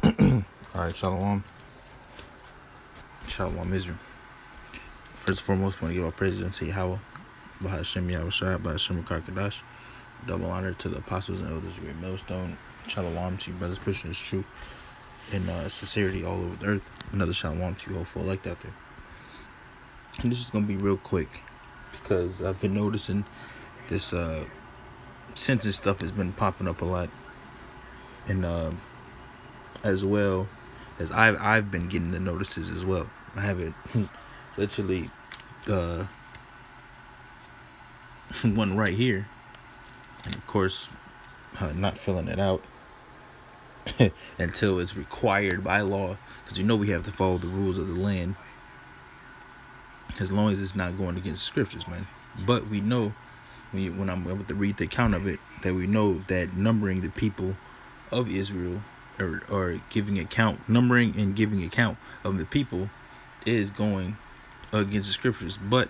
Alright, Shalom. Shalom Israel. First and foremost, I want to give our praises unto Yahweh, Bahashem Yahushua, Bahashem Karkadash. Double honor to the apostles and elders of your millstone. Shalom to you, brothers pushing this truth in sincerity all over the earth. Another shalom to you, hopeful elect out there. And this is going to be real quick because I've been noticing this census stuff has been popping up a lot. And as well as I've been getting the notices as well. I haven't literally one right here, and of course not filling it out until it's required by law, because we have to follow the rules of the land as long as it's not going against the scriptures, man. But we know when I'm able to read the account of it, that we know that numbering the people of Israel, or giving account, numbering and giving account of the people, is going against the scriptures. But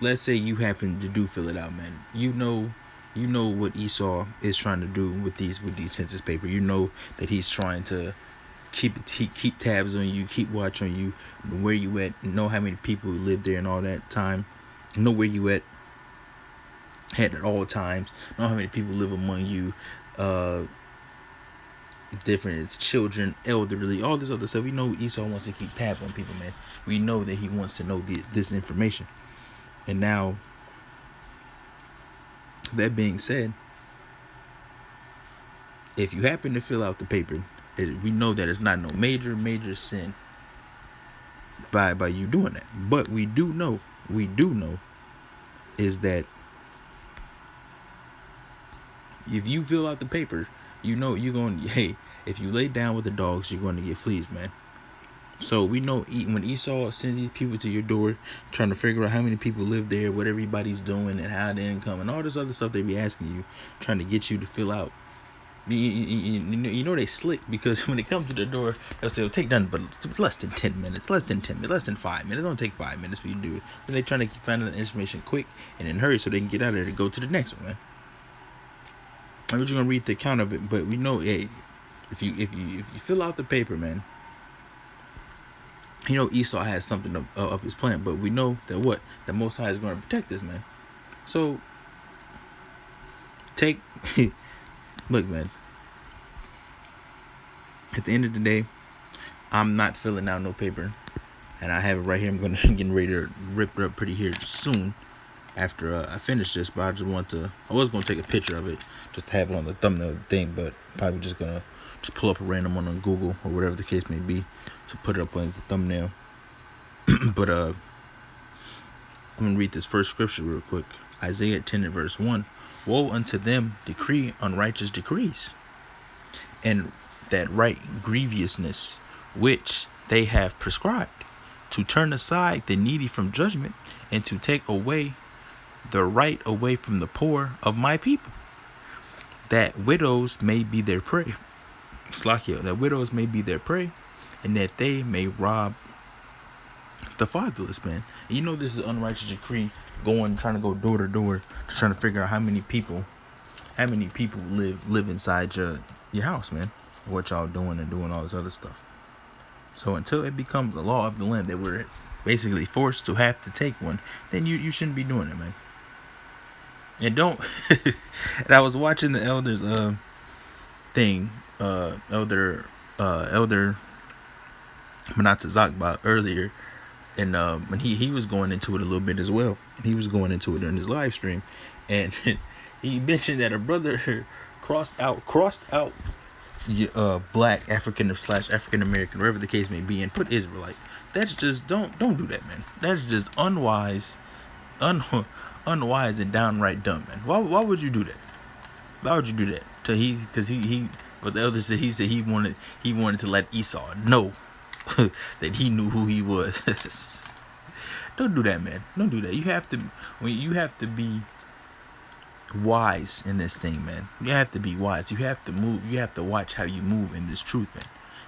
let's say you happen to do fill it out, man. You know what Esau is trying to do with these census paper. You know that he's trying to keep tabs on you, keep watch on you, where you at, know how many people live there and all that time, know where you at at all times, know how many people live among you, different, it's children, elderly, all this other stuff. We know Esau wants to keep tabs on people, man. We know that he wants to know this information. And now, that being said, if you happen to fill out the paper, we know that it's not no major sin by you doing that. But we do know is that if you fill out the paper, you're going, hey, if you lay down with the dogs, you're going to get fleas, man. So we know when Esau sends these people to your door, trying to figure out how many people live there, what everybody's doing, and how the income, and all this other stuff they be asking you, trying to get you to fill out. You know they slick, because when they come to the door, they'll say, it'll take nothing but less than 10 minutes, less than 5 minutes. It don't take 5 minutes for you to do it. And they're trying to find out the information quick and in a hurry so they can get out of there to go to the next one, man. I'm just gonna read the account of it, but we know, hey, if you fill out the paper, man, Esau has something up his plan, but we know that the Most High is going to protect us, man. So look, man. At the end of the day, I'm not filling out no paper, and I have it right here. I'm getting ready to rip it up pretty here soon after I finish this. But I was going to take a picture of it just to have it on the thumbnail thing, but probably just gonna pull up a random one on Google or whatever the case may be to put it up on the thumbnail. But I'm gonna read this first scripture real quick. Isaiah 10 and verse 1. Woe unto them decree unrighteous decrees, and that right grievousness which they have prescribed, to turn aside the needy from judgment, and to take away the right away from the poor of my people, that widows may be their prey. That widows may be their prey, and that they may rob the fatherless, man. And this is an unrighteous decree, trying to go door to door, trying to figure out how many people live inside your house, man. What y'all doing and doing all this other stuff. So until it becomes the law of the land that we're basically forced to have to take one, then you shouldn't be doing it, man. And don't. And I was watching the elders thing, elder Manatazakba earlier, and when he was going into it a little bit as well, and he was going into it in his live stream, and he mentioned that a brother crossed out black African / African American, wherever the case may be, and put Israelite. That's just don't do that, man. That's just unwise and downright dumb, man. Why would you do that? Why would you do that? Because what the elder said, he wanted to let Esau know that he knew who he was. Don't do that, man. Don't do that. You have to be wise in this thing, man. You have to be wise. You have to move. You have to watch how you move in this truth, man.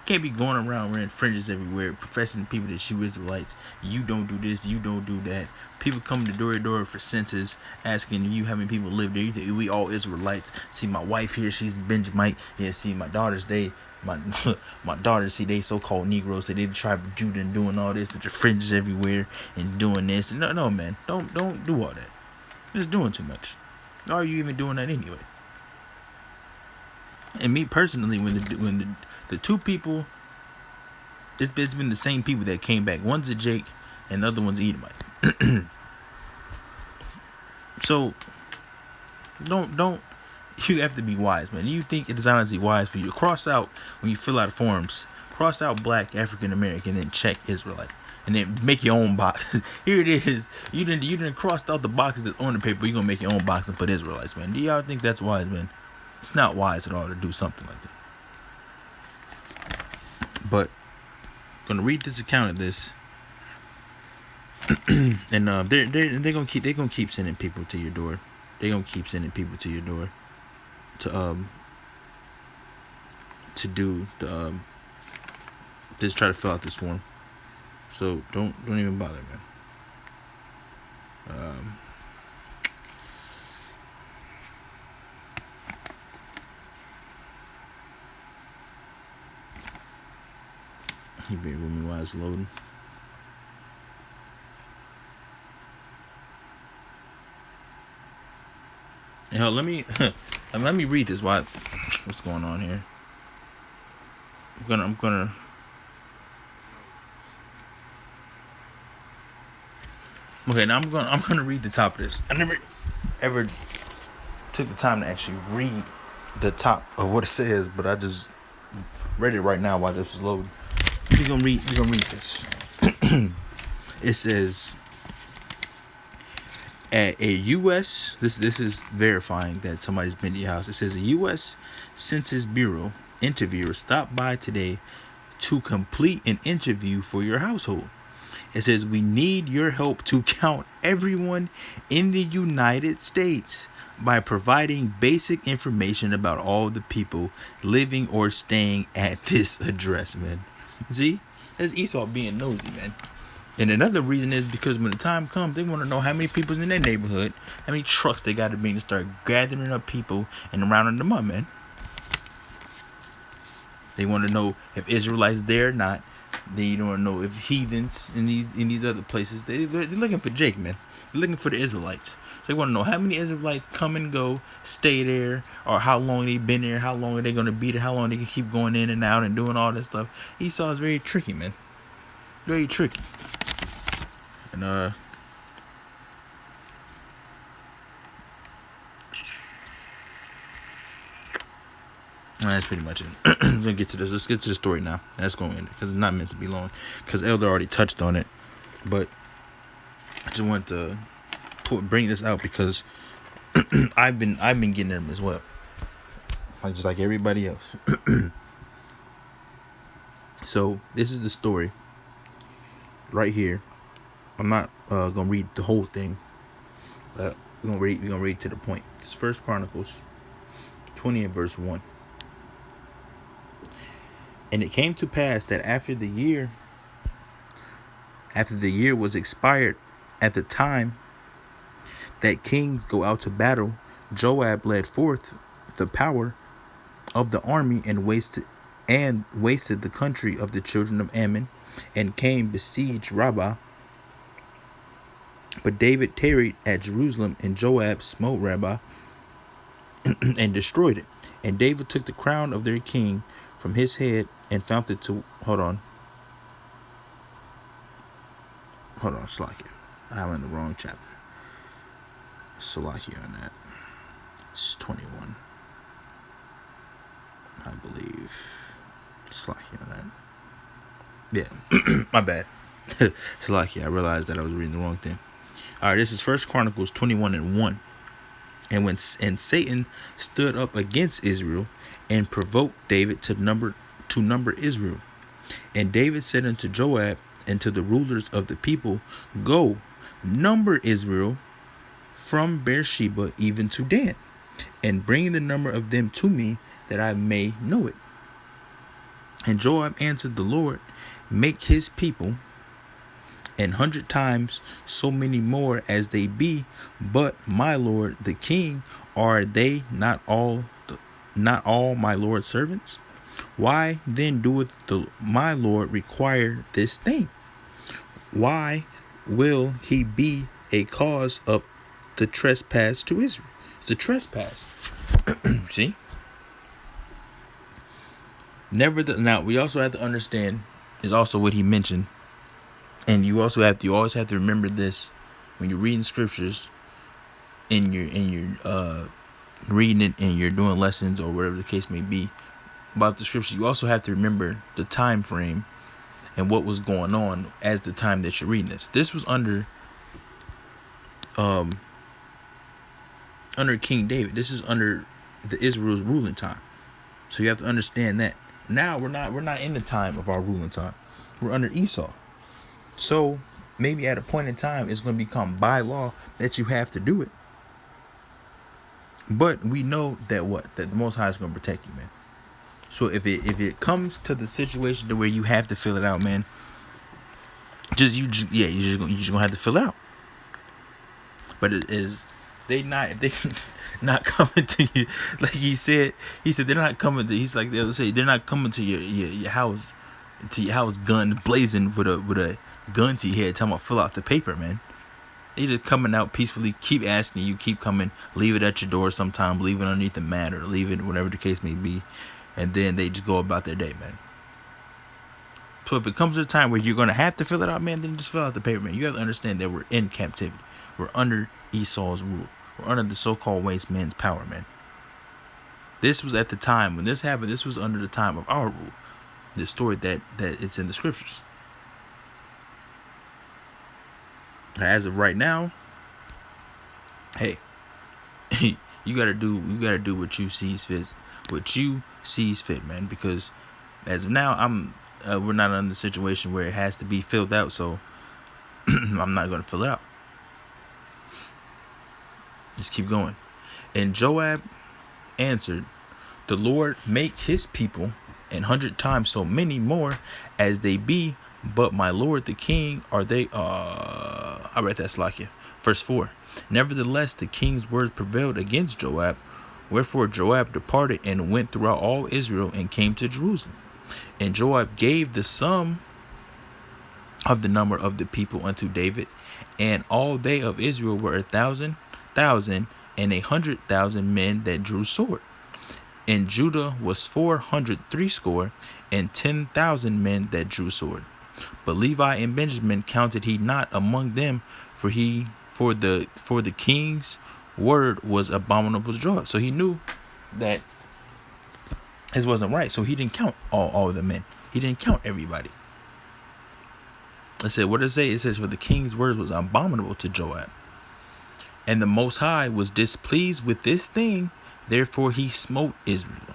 can't be going around wearing fringes everywhere, professing to people that you Israelites. You don't do this, you don't do that. People come to door to door for census, asking you how many people live there. You think we all Israelites? See my wife here, she's Benjamite. Yeah, see my daughters, my my daughters, see they so-called Negroes, so they the tribe of Judah and doing all this with your fringes everywhere and doing this. No, man, don't do all that. You're just doing too much. Why are you even doing that anyway? And me personally, when the two people, it's been the same people that came back. One's a Jake, and the other one's Edomite. So don't you have to be wise, man. You think it is honestly wise for you to cross out when you fill out forms, cross out Black, African American, then check Israelite, and then make your own box. Here it is. You didn't crossed out the boxes that's on the paper. You're gonna make your own box and put Israelites, man. Do y'all think that's wise, man? It's not wise at all to do something like that. But I'm gonna read this account of this, and they're gonna keep sending people to your door. They're gonna keep sending people to your door to do the just try to fill out this form. So don't even bother, man. You bear with me while it's loading. And hell, let me read this. What's going on here? I'm gonna. Okay, now I'm gonna read the top of this. I never ever took the time to actually read the top of what it says, but I just read it right now while this was loading. We're gonna read this. It says at a U.S. This is verifying that somebody's been to your house. It says a U.S. Census Bureau interviewer stopped by today to complete an interview for your household. It says we need your help to count everyone in the United States by providing basic information about all the people living or staying at this address, man. See, that's Esau being nosy, man. And another reason is because when the time comes, they want to know how many people's in their neighborhood, how many trucks they got to be to start gathering up people and rounding them up, man. They want to know if Israelites there or not. They don't want to know if heathens in these other places. They're looking for Jake, man. They're looking for the Israelites. So they want to know how many Israelites come and go, stay there, or how long they've been there, how long are they going to be there, how long they can keep going in and out and doing all this stuff. Esau is very tricky, man. Very tricky. And that's pretty much it. Let's get to this. Let's get to the story now. That's going to end it because it's not meant to be long. Because Elder already touched on it, but I just want to bring this out because I've been getting them as well, just like everybody else. So this is the story right here. I'm not gonna read the whole thing. We're gonna read to the point. It's 1 Chronicles 20 and verse 1. And it came to pass that after the year was expired, at the time that kings go out to battle, Joab led forth the power of the army and wasted the country of the children of Ammon, and came besieged Rabbah. But David tarried at Jerusalem, and Joab smote Rabbah and destroyed it. And David took the crown of their king from his head and found it to... Hold on, Salakia. I'm in the wrong chapter. Salakia on that. It's 21, I believe. Salakia on that. Yeah, my bad. Salakia, I realized that I was reading the wrong thing. All right, this is 1 Chronicles 21 and 1. And Satan stood up against Israel and provoked David to number Israel. And David said unto Joab and to the rulers of the people, go, number Israel from Beersheba even to Dan, and bring the number of them to me, that I may know it. And Joab answered the Lord, make his people 100 times so many more as they be, but my lord the king, are they not all my lord's servants? Why then doeth my lord require this thing? Why will he be a cause of the trespass to Israel? It's a trespass. See? Now we also have to understand is also what he mentioned, and you always have to remember this when you're reading scriptures, and you're reading it and you're doing lessons or whatever the case may be about the scriptures. You also have to remember the time frame and what was going on as the time that you're reading this. This was under King David. This is under the Israel's ruling time. So you have to understand that. Now we're not in the time of our ruling time. We're under Esau. So maybe at a point in time it's going to become by law that you have to do it. But we know that the Most High is going to protect you, man. So if it comes to the situation to where you have to fill it out, man, you're just gonna have to fill it out. But if they not coming to you, like he said they're not coming to. He's like they'll say they're not coming to your house, guns blazing with a gun to your head, telling them to fill out the paper, man. They just coming out peacefully, keep asking you, keep coming, leave it at your door sometime, leave it underneath the mat, or leave it whatever the case may be, and then they just go about their day, man. So if it comes to a time where you're going to have to fill it out, man, then just fill out the paper, man. You have to understand that we're in captivity. We're under Esau's rule. We're under the so-called waste man's power, man. This was at the time when this happened. This was under the time of our rule. The story that it's in the scriptures. As of right now, hey, you gotta do what you sees fit, man. Because as of now, we're not in the situation where it has to be filled out, so I'm not gonna fill it out. Just keep going. And Joab answered, the Lord make his people 100 times so many more as they be, but my lord the king, are they I read that Slakia. Verse 4. Nevertheless the king's words prevailed against Joab, wherefore Joab departed and went throughout all Israel and came to Jerusalem. And Joab gave the sum of the number of the people unto David, and all they of Israel were 1,000 and 100,000 men that drew sword. And Judah was 460 and 10,000 men that drew sword. But Levi and Benjamin counted he not among them, for the king's word was abominable to Joab. So he knew that his wasn't right. So he didn't count all of the men. He didn't count everybody. It said, what does it say? It says, for the king's words was abominable to Joab. And the Most High was displeased with this thing, therefore he smote Israel.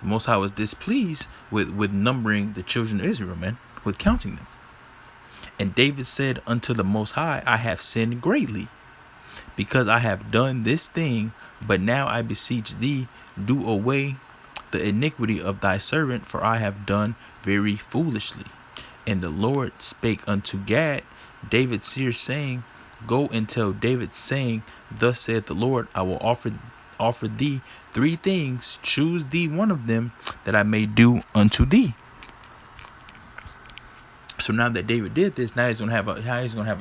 The Most High was displeased with numbering the children of Israel, man, with counting them. And David said unto the Most High, I have sinned greatly, because I have done this thing. But now I beseech thee, do away the iniquity of thy servant, for I have done very foolishly. And the Lord spake unto Gad, David's seer, saying, go and tell David, saying, thus saith the Lord, I will offer thee 3 things, choose thee one of them, that I may do unto thee. So now that David did this, now he's gonna have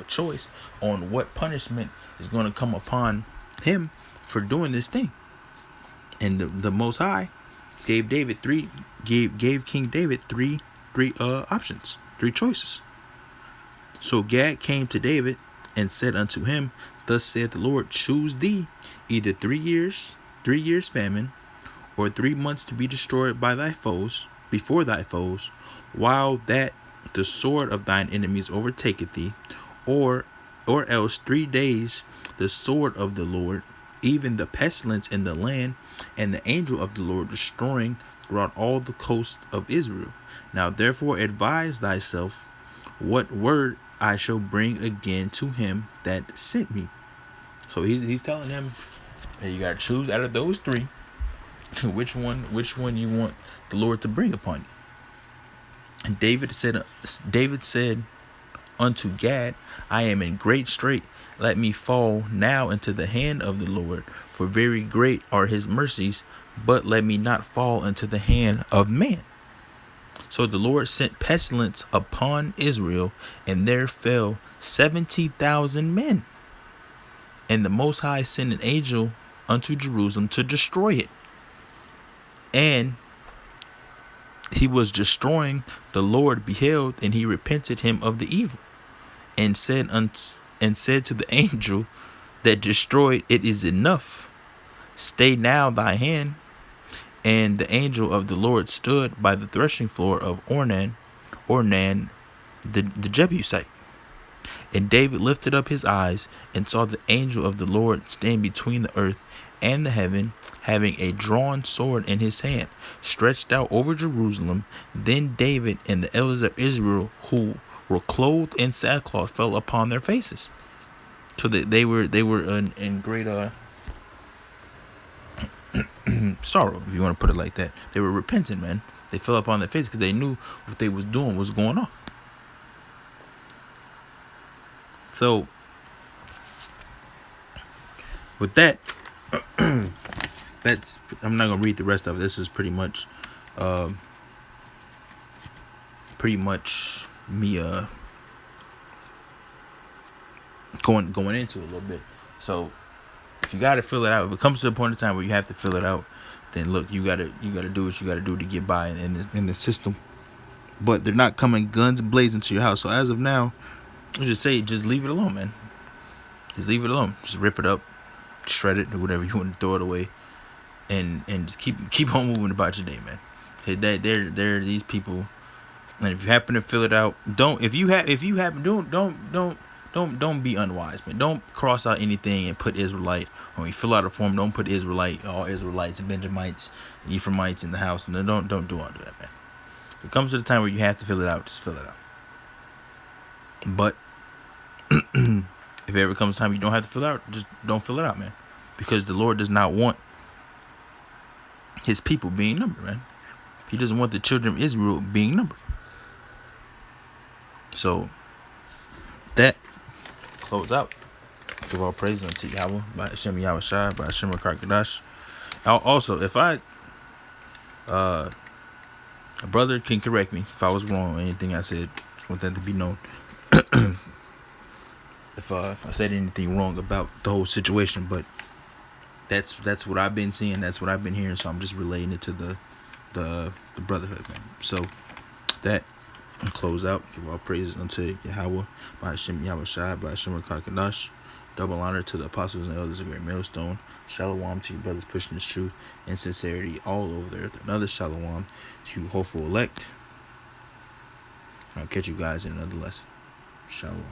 a choice on what punishment is going to come upon him for doing this thing. And the Most High gave King David three options, 3 choices. So Gad came to David and said unto him, thus saith the Lord, choose thee either 3 years famine, or 3 months to be destroyed by thy foes, before thy foes, while that the sword of thine enemies overtaketh thee, or else 3 days the sword of the Lord, even the pestilence in the land, and the angel of the Lord destroying throughout all the coast of Israel. Now therefore advise thyself what word I shall bring again to him that sent me. So he's telling him, hey, you gotta choose out of those 3 which one you want the Lord to bring upon you. And David said unto Gad, I am in great strait. Let me fall now into the hand of the Lord, for very great are his mercies, but let me not fall into the hand of man. So the Lord sent pestilence upon Israel, and there fell 70,000 men. And the Most High sent an angel unto Jerusalem to destroy it. And he was destroying, the Lord beheld, and he repented him of the evil, and said to the angel that destroyed, it is enough. Stay now thy hand. And the angel of the Lord stood by the threshing floor of Ornan the Jebusite. And David lifted up his eyes and saw the angel of the Lord stand between the earth and the heaven, having a drawn sword in his hand, stretched out over Jerusalem. Then David and the elders of Israel, who were clothed in sackcloth, fell upon their faces. So that they were in great sorrow, if you want to put it like that. They were repentant, man. They fell upon their face because they knew what they was doing was going off. So with that, I'm not gonna read the rest of it. This is pretty much me going into it a little bit. So if you gotta fill it out, if it comes to a point in time where you have to fill it out, then look, you gotta do what you gotta do to get by in the system. But they're not coming guns blazing to your house. So as of now, I just say, just leave it alone, man. Just leave it alone. Just rip it up, shred it, or whatever you want to, throw it away, and just keep on moving about your day, man. There are these people, and if you happen to fill it out, don't be unwise, man. Don't cross out anything and put Israelite. When you fill out a form, don't put Israelite, all Israelites, Benjamites, Ephraimites in the house. No, don't do all of that, man. If it comes to the time where you have to fill it out, just fill it out. But if it ever comes time you don't have to fill it out, just don't fill it out, man. Because the Lord does not want his people being numbered, man. He doesn't want the children of Israel being numbered. So that close out. Give all praise unto Yahweh, by Hashem Yahweh Shai, by Hashem Kadash. Also, if a brother can correct me if I was wrong on anything I said, just want that to be known. If I said anything wrong about the whole situation, but that's what I've been seeing, that's what I've been hearing, so I'm just relating it to the brotherhood, man. So that and close out. Give all praises unto Yahweh, by Hashem Yahweh Shai, by Hashem Kadash. Double honor to the apostles and elders of Great Millstone. Shalom to you brothers pushing this truth and sincerity all over the earth. Another shalom to hopeful elect. I'll catch you guys in another lesson. Shalom.